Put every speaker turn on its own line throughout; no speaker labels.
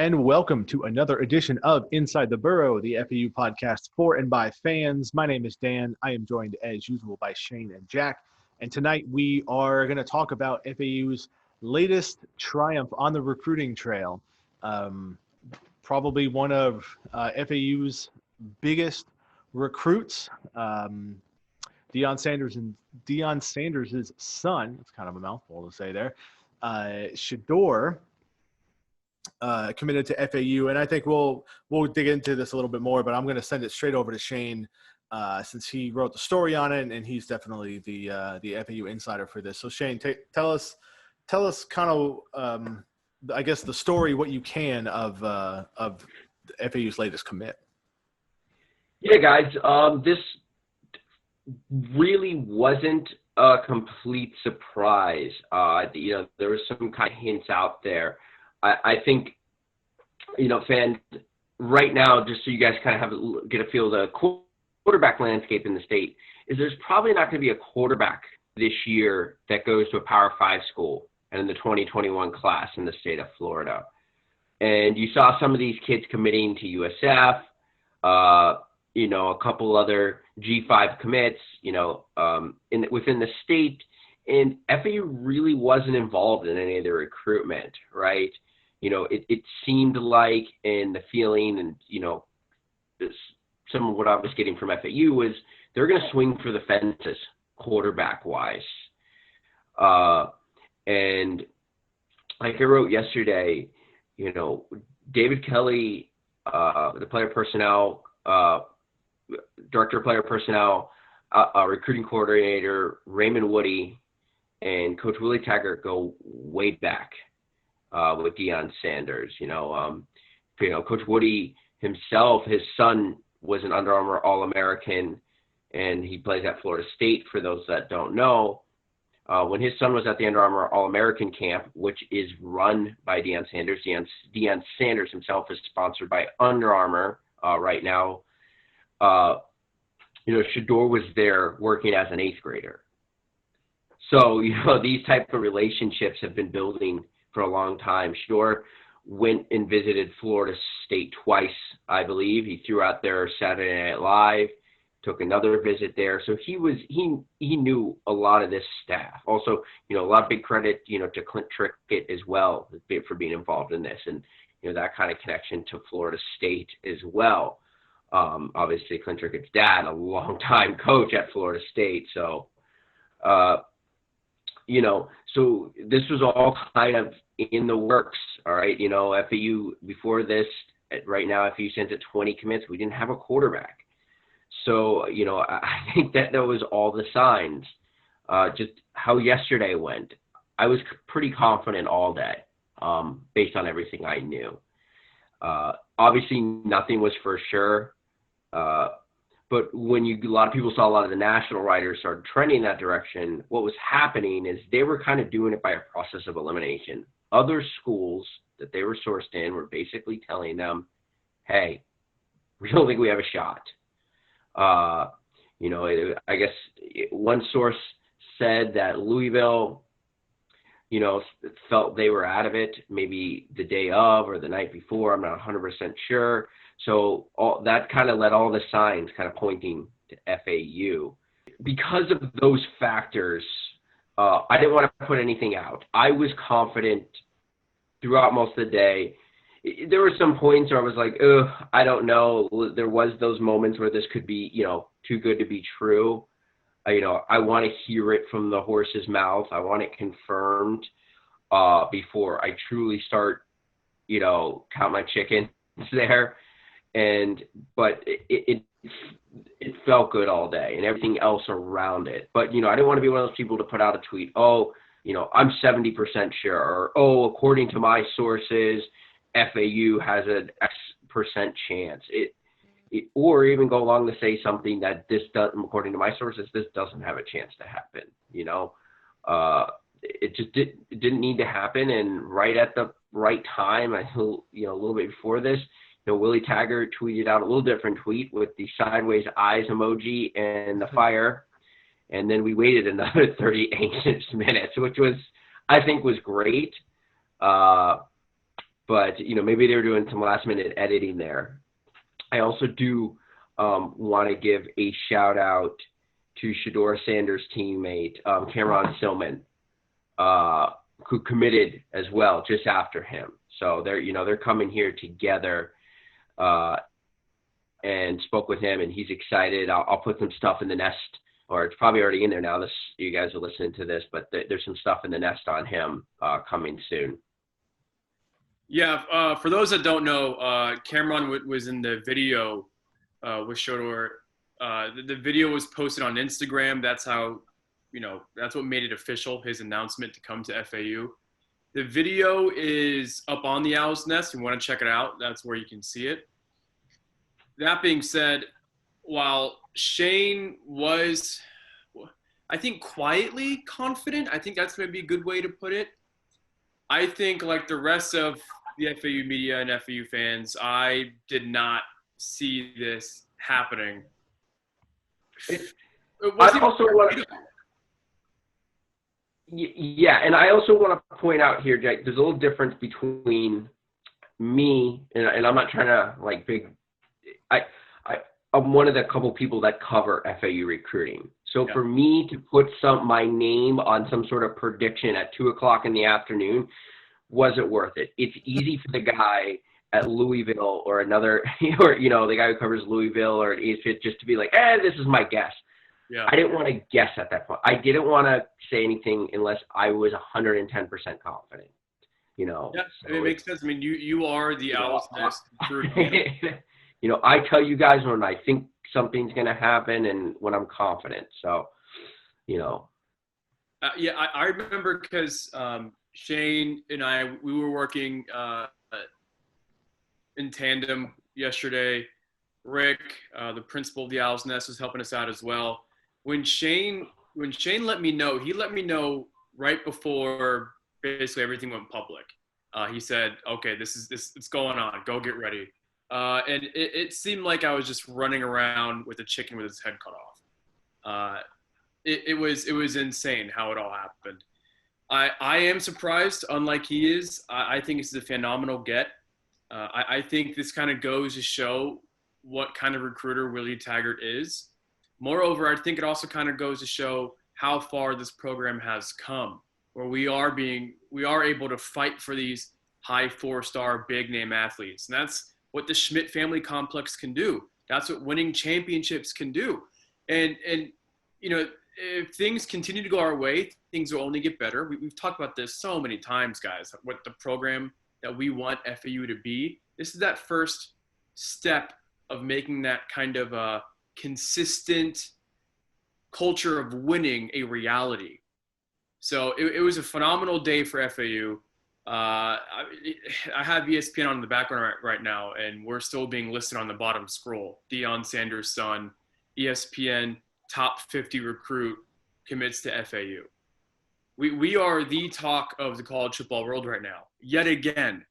and welcome to another edition of Inside the Burrow, the FAU podcast for and by fans. My name is Dan. I am joined, as usual, by Shane and Jack. And tonight we are going to talk about FAU's latest triumph on the recruiting trail. Probably one of FAU's biggest recruits. Deion Sanders' son, it's kind of a mouthful to say there, Shedeur, committed to FAU, and I think we'll dig into this a little bit more, but I'm going to send it straight over to Shane since he wrote the story on it, and he's definitely the FAU insider for this. So Shane, tell us kind of I guess the story, what you can of FAU's latest commit.
Yeah, guys, this really wasn't a complete surprise. There was some kind of hints out there. I think, fans, right now, just so you guys kind of get a feel of the quarterback landscape in the state, is there's probably not going to be a quarterback this year that goes to a Power 5 school and in the 2021 class in the state of Florida. And you saw some of these kids committing to USF, a couple other G5 commits, within the state. And FAU really wasn't involved in any of the recruitment, right? It seemed like, and the feeling, and, some of what I was getting from FAU was they're going to swing for the fences quarterback-wise. And like I wrote yesterday, David Kelly, the player personnel, director of player personnel, recruiting coordinator, Raymond Woody, and Coach Willie Taggart go way back with Deion Sanders. Coach Woody himself, his son was an Under Armour All-American, and he plays at Florida State, for those that don't know. When his son was at the Under Armour All-American camp, which is run by Deion Sanders, Deion Sanders himself is sponsored by Under Armour right now. Shedeur was there working as an 8th grader. So, these type of relationships have been building for a long time. Shedeur went and visited Florida State twice, I believe. He threw out their Saturday Night Live, took another visit there. So he knew a lot of this staff. Also, a lot of big credit, to Clint Trickett as well for being involved in this, and, that kind of connection to Florida State as well. Obviously, Clint Trickett's dad, a longtime coach at Florida State. So, so this was all kind of in the works, all right? FAU, before this, right now, FAU sent at 20 commits. We didn't have a quarterback. So, I think that was all the signs. Just how yesterday went, I was pretty confident all day, based on everything I knew. Obviously, nothing was for sure. But when a lot of people saw a lot of the national writers started trending in that direction, what was happening is they were kind of doing it by a process of elimination. Other schools that they were sourced in were basically telling them, hey, we don't think we have a shot. I guess one source said that Louisville, felt they were out of it maybe the day of or the night before. I'm not 100% sure. So all that kind of led all the signs kind of pointing to FAU. Because of those factors, I didn't want to put anything out. I was confident throughout most of the day. There were some points where I was like, I don't know. There was those moments where this could be, too good to be true. I want to hear it from the horse's mouth. I want it confirmed before I truly start, count my chickens there. But it felt good all day and everything else around it. But, I didn't want to be one of those people to put out a tweet, I'm 70% sure, or, according to my sources, FAU has an X percent chance. Or even go along to say something that this doesn't, according to my sources, this doesn't have a chance to happen. It just didn't need to happen. And right at the right time, a little bit before this, Willie Taggart tweeted out a little different tweet with the sideways eyes emoji and the fire. And then we waited another 38 minutes, which was, I think, was great. but maybe they were doing some last minute editing there. I also do want to give a shout out to Shedeur Sanders' teammate, Cameron Sillman, who committed as well just after him. So they're coming here together, and spoke with him, and he's excited. I'll put some stuff in the nest, or it's probably already in there now. You guys are listening to this, but there's some stuff in the nest on him coming soon.
Yeah, for those that don't know, Cameron was in the video with Shedeur. The video was posted on Instagram. That's how, that's what made it official, his announcement to come to FAU. The video is up on the Owl's Nest. If you want to check it out, that's where you can see it. That being said, while Shane was, I think, quietly confident, I think that's maybe a good way to put it. I think, like the rest of the FAU media and FAU fans, I did not see this happening.
I also want to, and I also want to point out here, Jack, there's a little difference between me and I'm not trying to like I'm one of the couple people that cover FAU recruiting. So for me to put my name on some sort of prediction at 2:00 in the afternoon wasn't worth it. It's easy for the guy at Louisville or another, or the guy who covers Louisville or ESPN just to be like, this is my guess.
Yeah.
I didn't want to guess at that point. I didn't want to say anything unless I was 110% confident.
Yeah,
so
it makes sense. I mean, you are the Owl's Nest.
I tell you guys when I think something's going to happen and when I'm confident. So,
I remember because Shane and I, we were working in tandem yesterday. Rick, the principal of the Owl's Nest, was helping us out as well. When Shane let me know, he let me know right before basically everything went public. He said, "Okay, it's going on. Go get ready." And it seemed like I was just running around with a chicken with its head cut off. It was insane how it all happened. I am surprised, unlike he is. I think this is a phenomenal get. I think this kind of goes to show what kind of recruiter Willie Taggart is. Moreover, I think it also kind of goes to show how far this program has come, where we are able to fight for these high 4-star big name athletes. And that's what the Schmidt family complex can do. That's what winning championships can do. And if things continue to go our way, things will only get better. We've talked about this so many times, guys, what the program that we want FAU to be. This is that first step of making that kind of a consistent culture of winning a reality. So it was a phenomenal day for FAU. I have ESPN on in the background right now, and we're still being listed on the bottom scroll. Deion Sanders' son, ESPN top 50 recruit, commits to FAU. We are the talk of the college football world right now, yet again.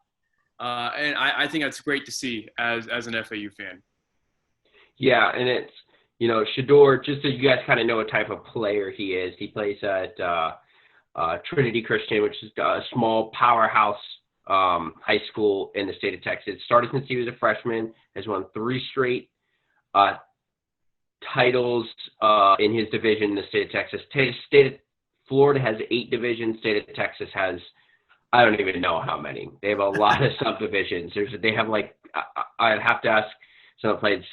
And I think that's great to see as an FAU fan.
Yeah, and it's, Shedeur, just so you guys kind of know what type of player he is. He plays at Trinity Christian, which is a small powerhouse high school in the state of Texas. Started since he was a freshman, has won 3 straight titles in his division in the state of Texas. State of Florida has 8 divisions. State of Texas has, I don't even know how many. They have a lot of subdivisions. They have I'd have to ask someone played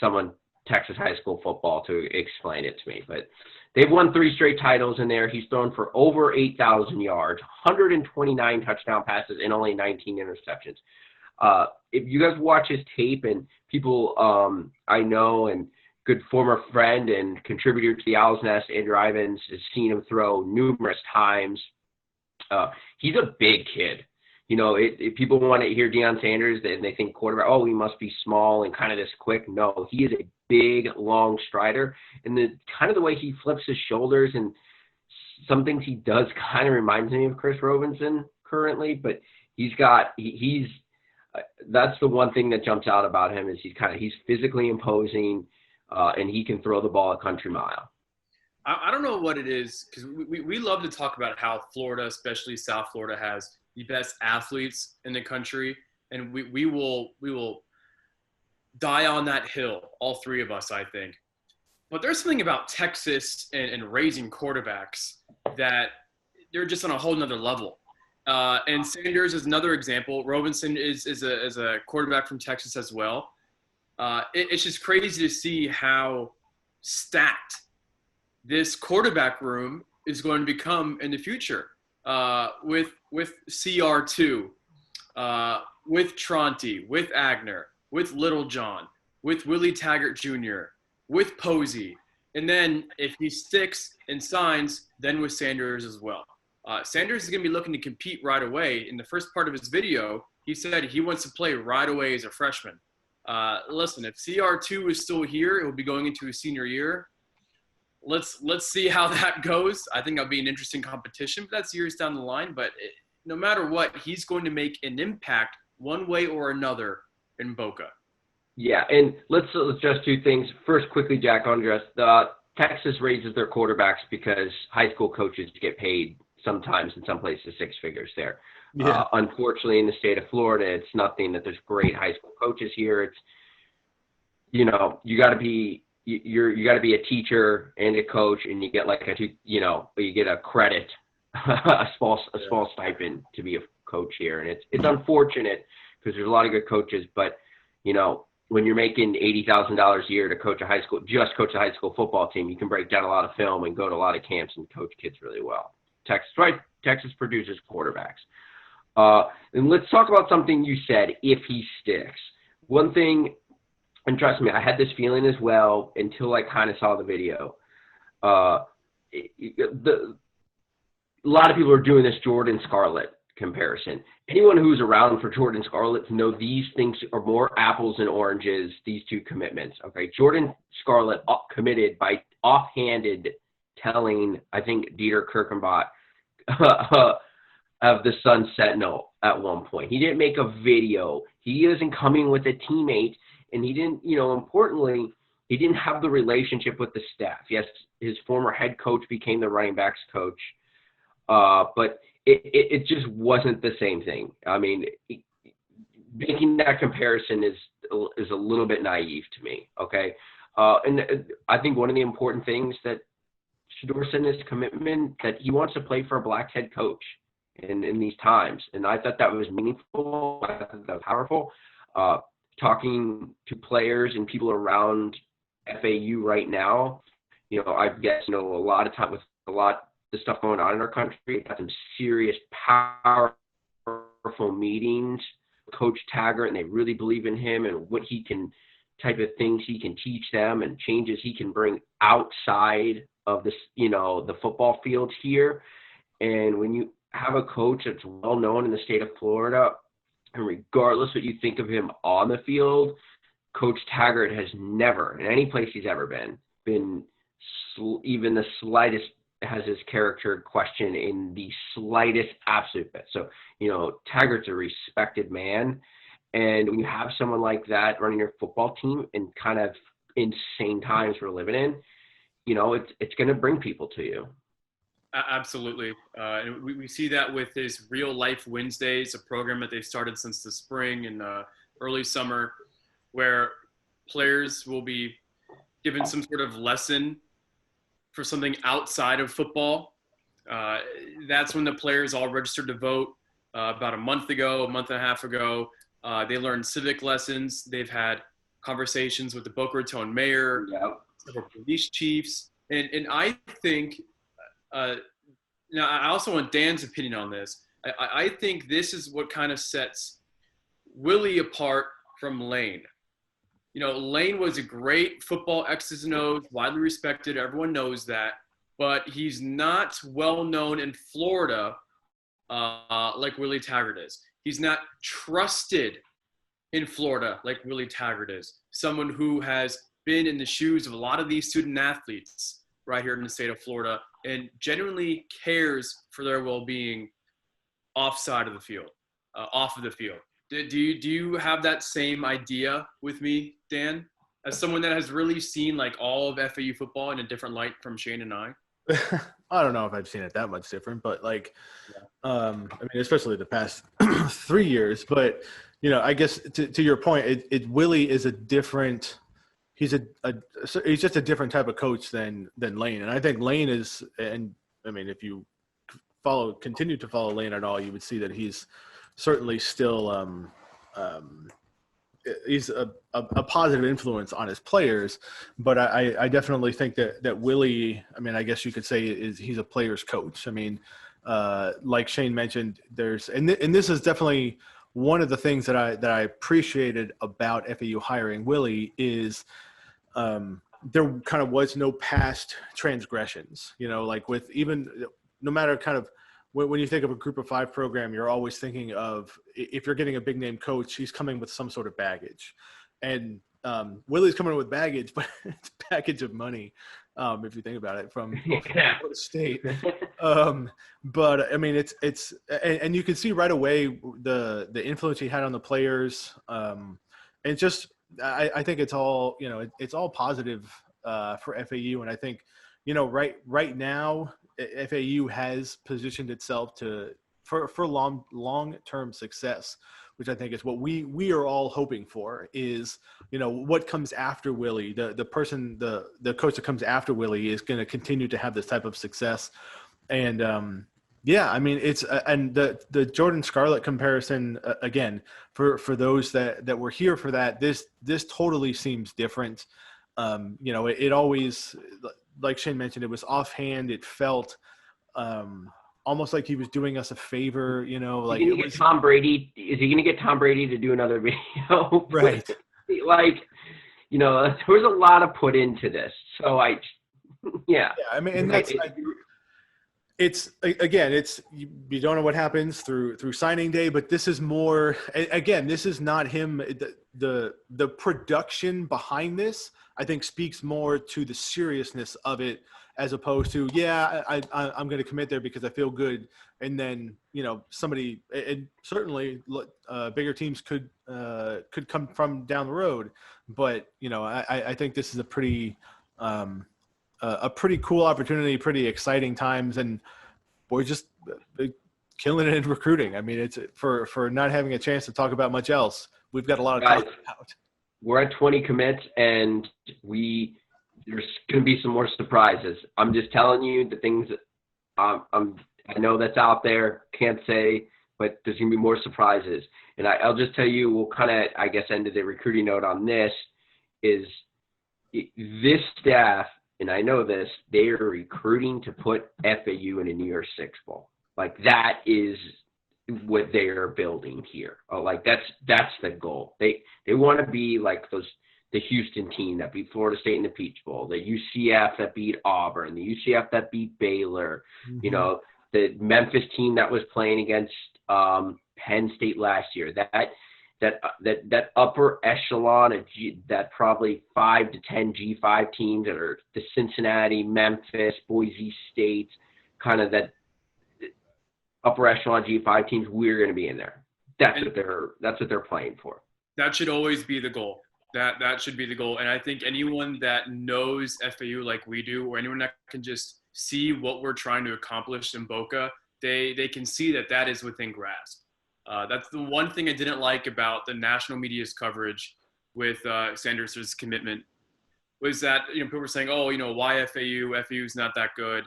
Texas high school football to explain it to me, but they've won 3 straight titles in there. He's thrown for over 8,000 yards, 129 touchdown passes, and only 19 interceptions. If you guys watch his tape, and people I know and good former friend and contributor to the Owl's Nest, Andrew Ivins, has seen him throw numerous times. He's a big kid. If people want to hear Deion Sanders and they think quarterback, he must be small and kind of this quick. No, he is a big, long strider. And the way he flips his shoulders and some things he does kind of reminds me of Chris Robinson currently. But that's the one thing that jumps out about him is he's physically imposing and he can throw the ball a country mile.
I don't know what it is, because we love to talk about how Florida, especially South Florida, has the best athletes in the country. and we will die on that hill, all three of us, I think. But there's something about Texas and raising quarterbacks that they're just on a whole nother level. And Sanders is another example. Robinson is a quarterback from Texas as well. It's just crazy to see how stacked this quarterback room is going to become in the future, with CR2, with Tronte, with Agner, with Littlejohn, with Willie Taggart Jr., with Posey. And then if he sticks and signs, then with Sanders as well. Sanders is going to be looking to compete right away. In the first part of his video, he said he wants to play right away as a freshman. Listen, if CR2 is still here, he'll be going into his senior year. Let's see how that goes. I think that'll be an interesting competition, but that's years down the line. But no matter what, he's going to make an impact one way or another in Boca.
Yeah, and let's just two things. First, quickly, Jack, Andres, Texas raises their quarterbacks because high school coaches get paid sometimes in some places six figures there.
Yeah.
Unfortunately, in the state of Florida, it's nothing that there's great high school coaches here. It's, you got to be a teacher and a coach, and you get you get a credit, a small stipend to be a coach here, and it's unfortunate because there's a lot of good coaches, but when you're making $80,000 a year to coach a high school football team, you can break down a lot of film and go to a lot of camps and coach kids really well. Texas produces quarterbacks. And let's talk about something you said, if he sticks. One thing, and trust me, I had this feeling as well until I kind of saw the video. A lot of people are doing this Jordan Scarlett comparison. Anyone who's around for Jordan Scarlett know these things are more apples and oranges, these two commitments. Okay, Jordan Scarlett committed by offhanded telling, I think, Dieter Kirkenbach of the Sun Sentinel at one point. He didn't make a video. He isn't coming with a teammate, and he didn't, importantly, he didn't have the relationship with the staff. Yes, his former head coach became the running backs coach, but it just wasn't the same thing. I mean, making that comparison is a little bit naive to me, okay? And I think one of the important things that Shedeur Sanders' commitment that he wants to play for a black head coach in these times. And I thought that was meaningful. I thought that was powerful. Talking to players and people around FAU right now, I guess, a lot of time with the stuff going on in our country, got some serious, powerful meetings. Coach Taggart, and they really believe in him and what he can, type of things he can teach them and changes he can bring outside of this, the football field here. And when you have a coach that's well known in the state of Florida, and regardless what you think of him on the field, Coach Taggart has never, in any place he's ever been even the slightest, has his character questioned in the slightest absolute bit. So, Taggart's a respected man. And when you have someone like that running your football team in kind of insane times we're living in, it's going to bring people to you.
Absolutely. And we see that with his Real Life Wednesdays, a program that they've started since the spring and early summer, where players will be given some sort of lesson for something outside of football. That's when the players all registered to vote about a month and a half ago. They learned civic lessons. They've had conversations with the Boca Raton mayor, several police chiefs. And I think, now I also want Dan's opinion on this. I think this is what kind of sets Willie apart from Lane. Lane was a great football X's and O's, widely respected. Everyone knows that. But he's not well known in Florida like Willie Taggart is. He's not trusted in Florida like Willie Taggart is. Someone who has been in the shoes of a lot of these student athletes right here in the state of Florida and genuinely cares for their well-being off of the field. Do you have that same idea with me, Dan, as someone that has really seen like all of FAU football in a different light from Shane and I?
I don't know if I've seen it that much different, but especially the past 3 years. But I guess to your point, Willie is a different. He's he's just a different type of coach than Lane, and I think Lane is. And I mean, if you continue to follow Lane at all, you would see that he's certainly still he's a positive influence on his players, but I definitely think that Willie, I mean, I guess you could say he's a player's coach. I mean, like Shane mentioned, and this is definitely one of the things that I appreciated about FAU hiring Willie is there kind of was no past transgressions, like with even no matter kind of when you think of a group of 5 program, you're always thinking of, if you're getting a big name coach, he's coming with some sort of baggage. And Willie's coming with baggage, but it's a package of money, if you think about it, from Florida State. But I mean, it's and you can see right away the influence he had on the players. And just I think it's all it's all positive for FAU, and I think right now FAU has positioned itself for long-term success, which I think is what we are all hoping for. Is what comes after Willie, the person, the coach that comes after Willie is going to continue to have this type of success. And I mean, it's and the Jordan Scarlett comparison, again, for those that were here for that, this totally seems different. It always, like Shane mentioned, it was offhand. It felt almost like he was doing us a favor, like
it was Tom Brady. Is he going to get Tom Brady to do another video?
Right.
Like, there was a lot of put into this. So yeah.
I mean, and that's, it's again, you don't know what happens through signing day, but this is more, again, this is not him. The production behind this, I think, speaks more to the seriousness of it, as opposed to, I'm going to commit there because I feel good. And then, somebody, and certainly bigger teams could come from down the road. But, I think this is a pretty cool opportunity, pretty exciting times. And we're just killing it in recruiting. I mean, it's for not having a chance to talk about much else. We've got a lot of talk about.
We're at 20 commits, and there's going to be some more surprises. I'm just telling you the things that I know that's out there. Can't say, but there's going to be more surprises. And I'll just tell you, we'll kind of, I guess, end the recruiting note on this is this staff, and I know this, they are recruiting to put FAU in a New Year's Six Bowl. Like, that is what they are building here. Like, that's the goal. They want to be like the Houston team that beat Florida State in the Peach Bowl, the UCF that beat Auburn, the UCF that beat Baylor,
Mm-hmm.
The Memphis team that was playing against Penn State last year. That upper echelon of that probably 5 to 10 G5 teams that are the Cincinnati, Memphis, Boise State, kind of that upper echelon G5 teams. We're going to be in there. That's what they're playing for.
That should always be the goal. That should be the goal. And I think anyone that knows FAU like we do, or anyone that can just see what we're trying to accomplish in Boca, they can see that is within grasp. That's the one thing I didn't like about the national media's coverage with Sanders' commitment, was that people were saying, why FAU? FAU's not that good,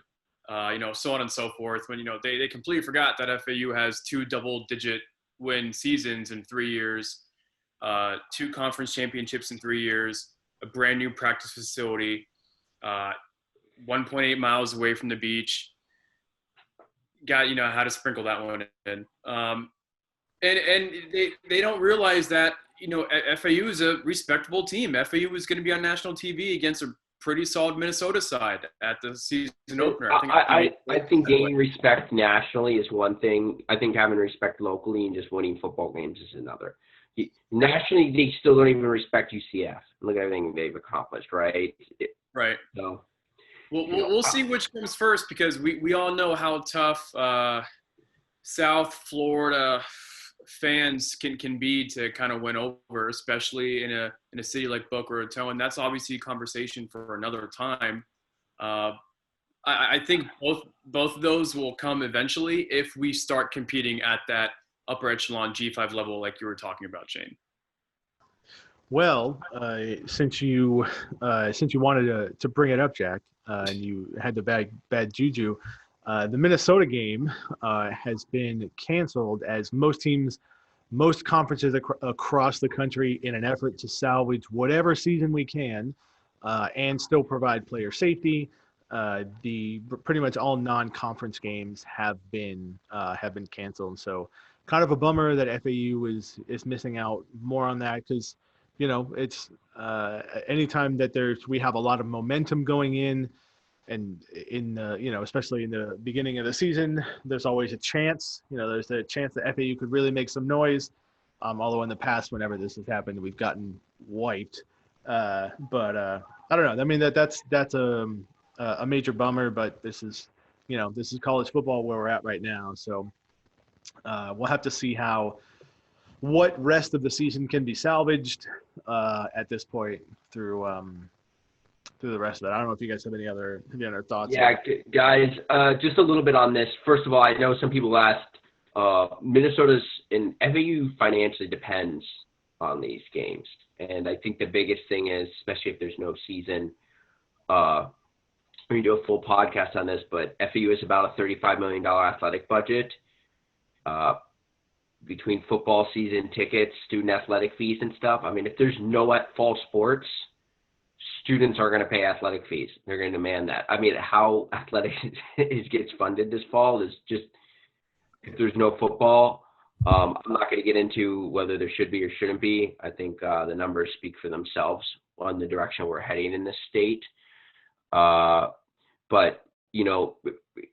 so on and so forth. When they completely forgot that FAU has 2 double-digit win seasons in 3 years, 2 conference championships in 3 years, a brand new practice facility, 1.8 miles away from the beach. Got how to sprinkle that one in. And they don't realize that, FAU is a respectable team. FAU is going to be on national TV against a pretty solid Minnesota side at the season opener.
I think gaining respect nationally is one thing. I think having respect locally and just winning football games is another. Nationally, they still don't even respect UCF. Look at everything they've accomplished, right?
Right.
So,
we'll see which comes first, because we all know how tough South Florida fans can be to kind of win over, especially in a city like Boca Raton. And that's obviously a conversation for another time. I think both of those will come eventually if we start competing at that upper echelon G5 level like you were talking about, Shane?
Well, since you wanted to bring it up, Jack, and you had the bad juju, the Minnesota game has been canceled as most conferences across the country, in an effort to salvage whatever season we can, and still provide player safety. The pretty much all non-conference games have been canceled. So, kind of a bummer that FAU is missing out more on that, because it's anytime that we have a lot of momentum going in, and especially in the beginning of the season, there's always a chance. There's a chance that FAU could really make some noise. Although in the past, whenever this has happened, we've gotten wiped. But I don't know. I mean, that's a major bummer. But this is college football where we're at right now. So we'll have to see what rest of the season can be salvaged at this point through the rest of it. I don't know if you guys have any other thoughts.
Yeah, guys, just a little bit on this. First of all, I know some people asked, Minnesota's and FAU financially depends on these games. And I think the biggest thing is, especially if there's no season, we're going to do a full podcast on this, but FAU is about a $35 million athletic budget. Between football season tickets, student athletic fees and stuff. I mean, if there's no fall sports, students are going to pay athletic fees. They're going to demand that. I mean, how athletics gets funded this fall is just, if there's no football, I'm not going to get into whether there should be or shouldn't be. I think the numbers speak for themselves on the direction we're heading in this state. But,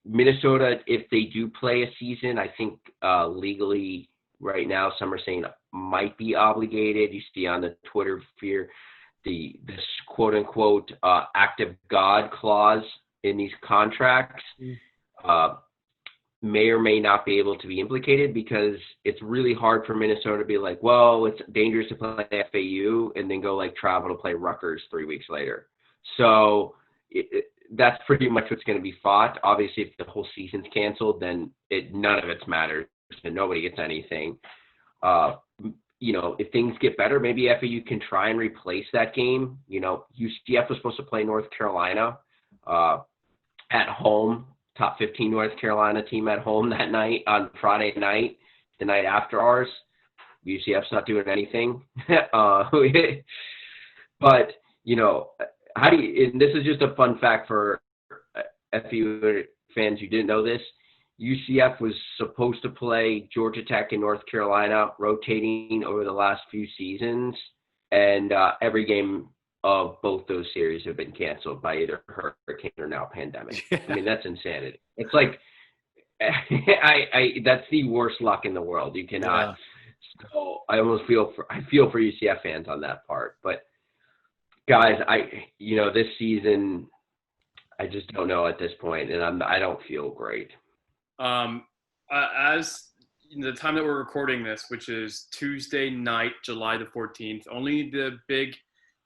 Minnesota, if they do play a season, I think legally right now some are saying might be obligated. You see on the Twitter sphere this quote unquote act of God clause in these contracts may or may not be able to be implicated, because it's really hard for Minnesota to be like, well, it's dangerous to play FAU and then go travel to play Rutgers 3 weeks later. So that's pretty much what's going to be fought. Obviously, if the whole season's canceled, then none of it matters and nobody gets anything. If things get better, maybe FAU can try and replace that game. UCF was supposed to play North Carolina at home, top 15 North Carolina team at home that night on Friday night, the night after ours. UCF's not doing anything. But, how do you, and this is just a fun fact for FAU fans who didn't know this, UCF was supposed to play Georgia Tech and North Carolina, rotating over the last few seasons, and every game of both those series have been canceled by either hurricane or now pandemic. I mean, that's insanity. It's like, that's the worst luck in the world. You cannot. Yeah. So I almost feel for UCF fans on that part. But guys, this season, I just don't know at this point, and I don't feel great.
As the time that we're recording this, which is Tuesday night, July the 14th, only the Big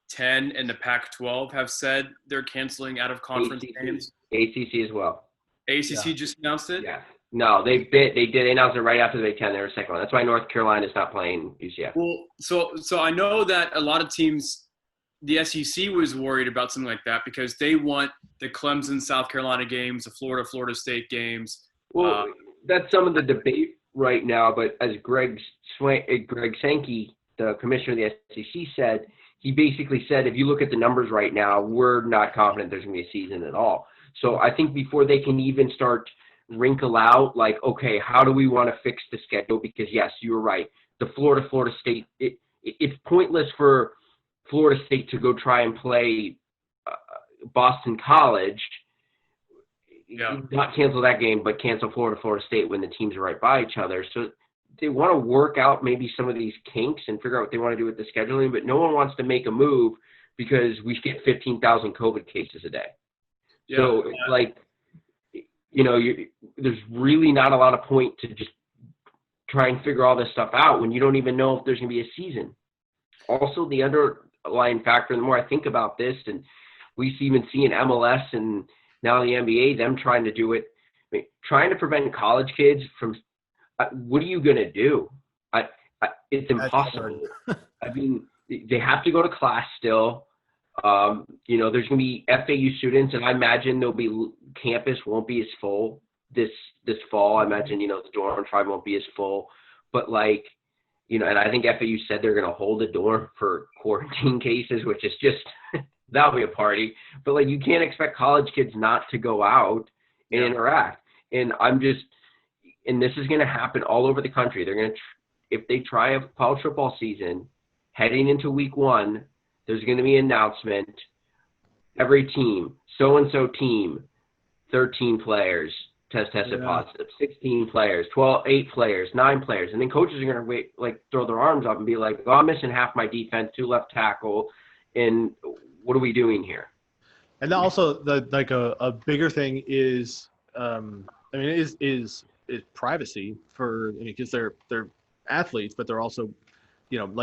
Ten and the Pac-12 have said they're canceling out of conference games.
ACC as well.
ACC just announced it?
Yeah. No, they did. They announced it right after the Big Ten. They were second one. That's why North Carolina is not playing UCF.
Well, so I know that a lot of teams, the SEC was worried about something like that because they want the Clemson, South Carolina games, the Florida State games.
Well, that's some of the debate right now. But as Greg Sankey, the commissioner of the SEC, said, he basically said, if you look at the numbers right now, we're not confident there's going to be a season at all. So I think before they can even start wrinkle out, okay, how do we want to fix the schedule? Because, yes, you were right. The Florida State, it's pointless for Florida State to go try and play Boston College. Yeah. Not cancel that game, but cancel Florida State when the teams are right by each other. So they want to work out maybe some of these kinks and figure out what they want to do with the scheduling, but no one wants to make a move because we get 15,000 COVID cases a day. Yeah. So there's really not a lot of point to just try and figure all this stuff out when you don't even know if there's going to be a season. Also, the underlying factor, the more I think about this, and we even see in MLS and now the NBA, them trying to do it, trying to prevent college kids from what are you going to do? It's impossible. I mean, they have to go to class still. There's going to be FAU students, and I imagine campus won't be as full this fall. I imagine, the dorm tribe won't be as full. But, and I think FAU said they're going to hold a dorm for quarantine cases, which is just – that'll be a party. But, you can't expect college kids not to go out and interact. And and this is going to happen all over the country. They're going to if they try a college football season heading into week 1, there's going to be an announcement. Every team, so-and-so team, 13 players tested positive, 16 players, 8 players, 9 players. And then coaches are going to throw their arms up and be like, oh, I'm missing half my defense, 2 left tackle. And what are we doing here?
And also a bigger thing is, is privacy because they're athletes, but they're also,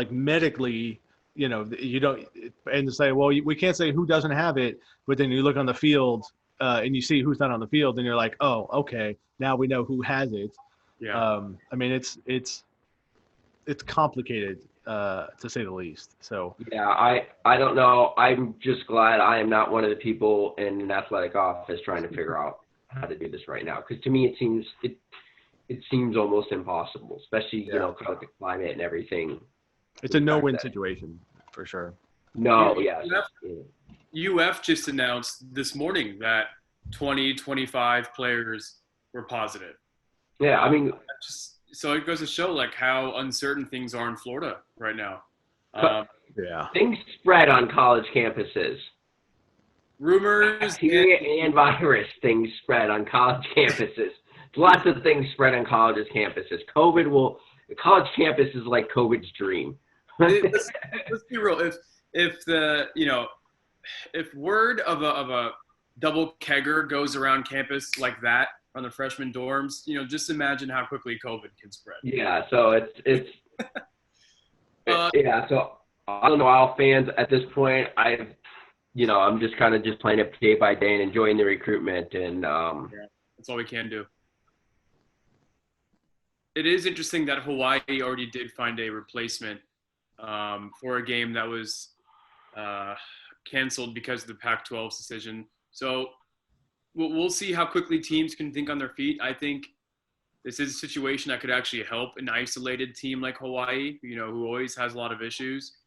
medically, you don't, and to say, well, we can't say who doesn't have it, but then you look on the field and you see who's not on the field, and you're like, oh, okay, now we know who has it.
Yeah.
It's complicated to say the least. So
yeah, I don't know. I'm just glad I am not one of the people in an athletic office trying to figure out how to do this right now, because to me it seems almost impossible, especially kind of the climate and everything.
It's a no-win situation for sure.
No, yeah.
UF just announced this morning that 25 players were positive.
Yeah, I mean,
so it goes to show how uncertain things are in Florida right now.
Things spread on college campuses.
Rumors,
bacteria and virus things spread on college campuses. Lots of things spread on college campuses. The college campus is like COVID's dream.
Let's be real. If word of a double kegger goes around campus like that on the freshman dorms, just imagine how quickly COVID can spread.
Yeah. So it's yeah. So I don't know, all fans at this point. I'm just kind of just playing it day by day and enjoying the recruitment, and
that's all we can do. It is interesting that Hawaii already did find a replacement for a game that was canceled because of the Pac-12's decision. So we'll see how quickly teams can think on their feet. I think this is a situation that could actually help an isolated team like Hawaii, who always has a lot of issues.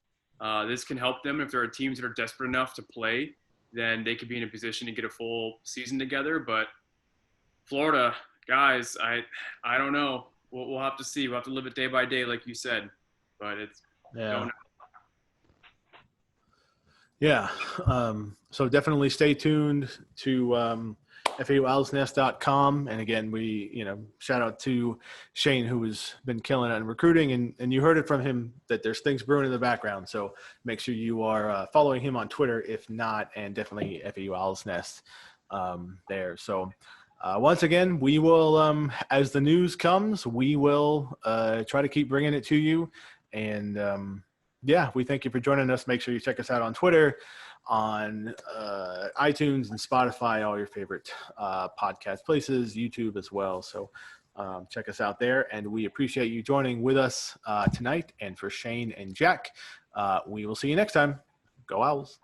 This can help them. If there are teams that are desperate enough to play, then they could be in a position to get a full season together. But Florida, guys, I don't know. We'll have to see. We'll have to live it day by day, like you said. But
yeah. So definitely stay tuned to FAUOwlsNest.com. And again, we, shout out to Shane, who has been killing it in recruiting. And you heard it from him that there's things brewing in the background. So make sure you are following him on Twitter, if not, and definitely FAU Owl's Nest there. So once again, we will, as the news comes, we will try to keep bringing it to you. And we thank you for joining us. Make sure you check us out on Twitter, on iTunes and Spotify, all your favorite podcast places, YouTube as well. So check us out there, and we appreciate you joining with us tonight. And for Shane and Jack, we will see you next time. Go Owls.